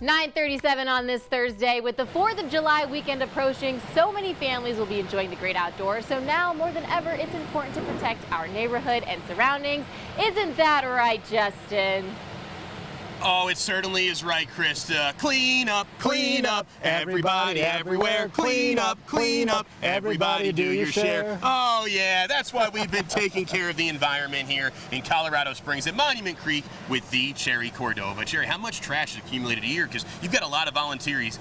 9:37 on this Thursday. With the 4th of July weekend approaching, so many families will be enjoying the great outdoors. So now more than ever, it's important to protect our neighborhood and surroundings. Isn't that right, Justin? Oh, it certainly is right, Krista. Clean up, everybody, everywhere. Clean up, everybody do your share. Oh, yeah, that's why we've been taking care of the environment here in Colorado Springs at Monument Creek with the Jerry Cordova. Jerry, how much trash is accumulated a year? Because you've got a lot of volunteers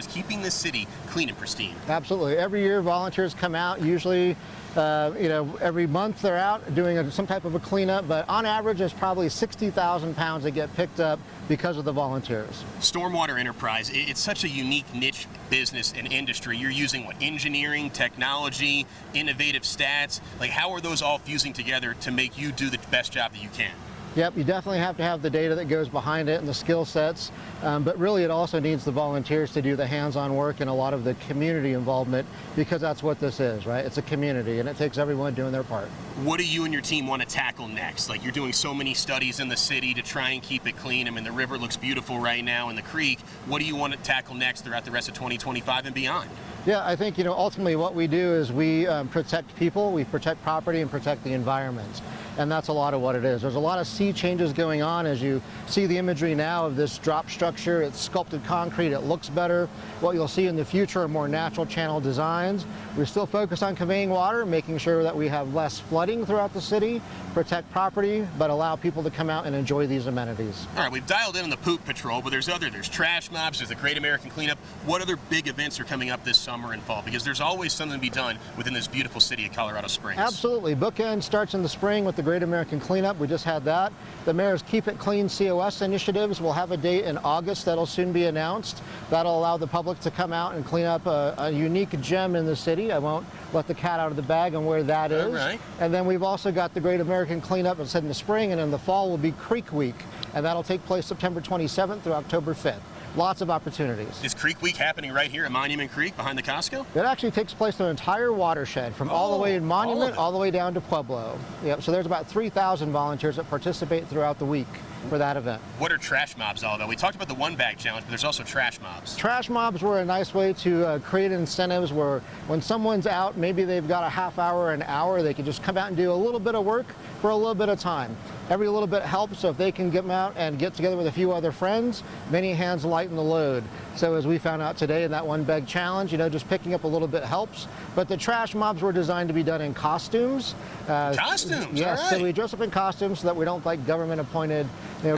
keeping this city clean and pristine. Absolutely. Every year, volunteers come out, usually every month they're out doing some type of a cleanup, but on average there's probably 60,000 pounds that get picked up because of the volunteers. Stormwater Enterprise, it's such a unique niche business and industry. You're using what, engineering, technology, innovative stats? Like, how are those all fusing together to make you do the best job that you can? Yep, you definitely have to have the data that goes behind it and the skill sets, but really it also needs the volunteers to do the hands-on work and a lot of the community involvement, because that's what this is, right? It's a community and it takes everyone doing their part. What do you and your team want to tackle next? Like, you're doing so many studies in the city to try and keep it clean. I mean, the river looks beautiful right now and the creek. What do you want to tackle next throughout the rest of 2025 and beyond? Yeah, I think, ultimately what we do is we protect people, we protect property, and protect the environment. And that's a lot of what it is. There's a lot of sea changes going on as you see the imagery now of this drop structure. It's sculpted concrete, it looks better. What you'll see in the future are more natural channel designs. We're still focused on conveying water, making sure that we have less flooding throughout the city, protect property, but allow people to come out and enjoy these amenities. All right, we've dialed in on the poop patrol, but there's trash mobs, there's the Great American Cleanup. What other big events are coming up this summer and fall? Because there's always something to be done within this beautiful city of Colorado Springs. Absolutely. Bookend starts in the spring with the Great American Cleanup. We just had that. The mayor's Keep It Clean COS initiatives will have a date in August that'll soon be announced. That'll allow the public to come out and clean up a unique gem in the city. I won't let the cat out of the bag on where that is. Right. And then we've also got the Great American Cleanup, as said, in the spring, and in the fall will be Creek Week, and that'll take place September 27th through October 5th. Lots of opportunities. Is Creek Week happening right here at Monument Creek behind the Costco? It actually takes place in an entire watershed from all the way in Monument all the way down to Pueblo. Yep, so there's about 3,000 volunteers that participate throughout the week for that event. What are trash mobs all about? We talked about the one bag challenge, but there's also trash mobs. Trash mobs were a nice way to create incentives where when someone's out, maybe they've got a half hour, an hour, they can just come out and do a little bit of work for a little bit of time. Every little bit helps, so if they can get them out and get together with a few other friends, many hands lighten the load. So as we found out today in that one bag challenge, just picking up a little bit helps. But the trash mobs were designed to be done in costumes. Costumes? Yes, all right. So we dress up in costumes so that we don't like government appointed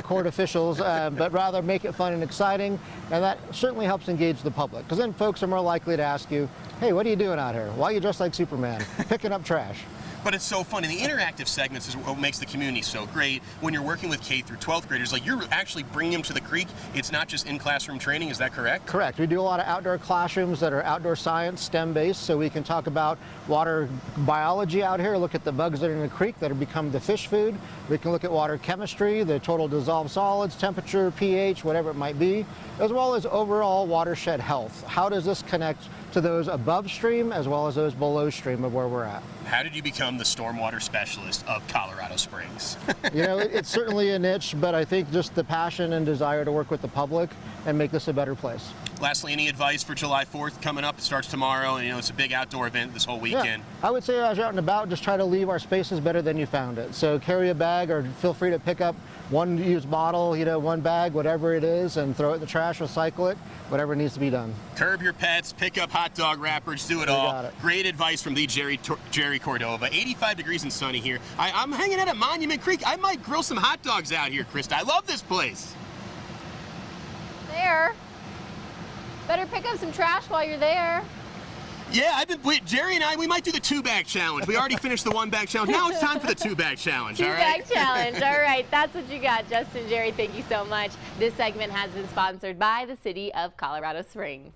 court officials, but rather make it fun and exciting. And that certainly helps engage the public, because then folks are more likely to ask you, hey, what are you doing out here? Why are you dressed like Superman? Picking up trash. But it's so fun, and the interactive segments is what makes the community so great. When you're working with K through 12th graders, like, you're actually bringing them to the creek. It's not just in-classroom training, is that correct? Correct. We do a lot of outdoor classrooms that are outdoor science, STEM-based, so we can talk about water biology out here, look at the bugs that are in the creek that have become the fish food. We can look at water chemistry, the total dissolved solids, temperature, pH, whatever it might be, as well as overall watershed health. How does this connect to those above stream as well as those below stream of where we're at? How did you become the Stormwater Specialist of Colorado Springs? It's certainly a niche, but I think just the passion and desire to work with the public and make this a better place. Lastly, any advice for July 4th coming up? It starts tomorrow, and it's a big outdoor event this whole weekend. Yeah, I would say as you're out and about, just try to leave our spaces better than you found it. So carry a bag, or feel free to pick up one used bottle, one bag, whatever it is, and throw it in the trash, recycle it, whatever needs to be done. Curb your pets, pick up hot dog wrappers, do it all. Great advice from the Jerry Cordova. 85 degrees and sunny here. I'm hanging out at Monument Creek. I might grill some hot dogs out here, Krista. I love this place. There. Better pick up some trash while you're there. Yeah, Jerry and I, we might do the 2-bag challenge. We already finished the 1-bag challenge. Now it's time for the 2-bag challenge, all right? 2-bag challenge. All right, that's what you got. Justin, Jerry, thank you so much. This segment has been sponsored by the City of Colorado Springs.